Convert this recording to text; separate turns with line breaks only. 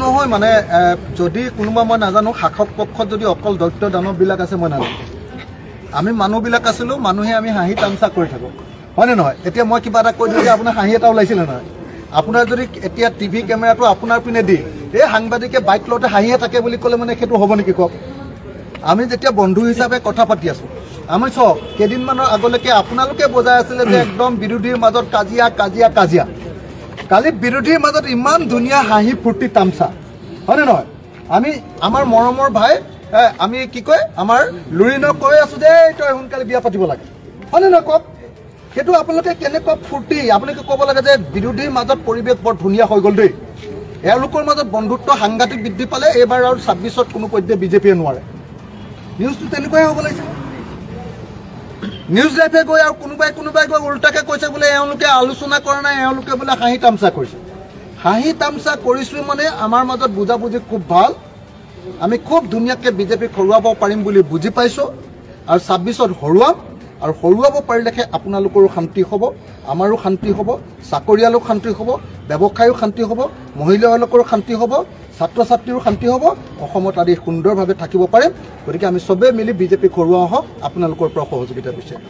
নহয় মানে যদি কোনোবা মই নাজানো শাসক পক্ষত যদি অকল দৈত্য দানৱবিলাক আছে মই নাজানো আমি মানুহবিলাক আছিলোঁ মানুহে আমি হাঁহি তামচা কৰি থাকোঁ হয়নে নহয় এতিয়া মই কিবা এটা কৈ দিওঁ যে আপোনাৰ হাঁহি এটা ওলাইছিলে নহয় আপোনাৰ যদি এতিয়া টিভি কেমেৰাটো আপোনাৰ পিনে দি এই সাংবাদিকে বাইক লওঁতে হাঁহিয়ে থাকে বুলি ক'লে মানে সেইটো হ'ব নেকি কওক আমি যেতিয়া বন্ধু হিচাপে কথা পাতি আছোঁ আমি চাওক কেইদিনমানৰ আগলৈকে আপোনালোকে বজাই আছিলে যে একদম বিৰোধীৰ মাজত কাজিয়া কাজিয়া কাজিয়া কালি বিৰোধীৰ মাজত ইমান ধুনীয়া হাঁহি ফূৰ্তি তামচা হয়নে নহয় আমি আমাৰ মৰমৰ ভাই আমি কি কয় আমাৰ লুৰিনক কৈ আছোঁ যে তই সোনকালে বিয়া পাতিব লাগে হয়নে নহয় কওক সেইটো আপোনালোকে কেনেকুৱা ফূৰ্তি আপোনালোকে ক'ব লাগে যে বিৰোধীৰ মাজত পৰিৱেশ বৰ ধুনীয়া হৈ গ'ল দেই এওঁলোকৰ মাজত বন্ধুত্ব সাংঘাতিক বৃদ্ধি পালে এইবাৰ আৰু ২৬ত কোনো পধ্যে বিজেপিয়ে নোৱাৰে নিউজটো তেনেকুৱাই হ'ব লাগিছিল নিউজ লাইভে গৈ আৰু কোনোবাই গৈ উল্টাকৈ কৈছে বোলে এওঁলোকে আলোচনা কৰা নাই এওঁলোকে বোলে হাঁহি তামচা কৰিছে হাঁহি তামচা কৰিছোঁ মানে আমাৰ মাজত বুজাবুজি খুব ভাল আমি খুব ধুনীয়াকৈ বিজেপিক হৰুৱাব পাৰিম বুলি বুজি পাইছোঁ আৰু ২৬ত হৰুৱাম আৰু হৰুৱাব পাৰিলেহে আপোনালোকৰো শান্তি হ'ব আমাৰো শান্তি হ'ব চাকৰিয়ালো শান্তি হ'ব ব্যৱসায়ো শান্তি হ'ব মহিলাসকলৰো শান্তি হ'ব ছাত্ৰ ছাত্ৰীৰো শান্তি হ'ব অসমত আদি সুন্দৰভাৱে থাকিব পাৰিম গতিকে আমি চবেই মিলি বিজেপিক হৰুৱাওঁ হওক আপোনালোকৰ পৰা সহযোগিতা বিচাৰিম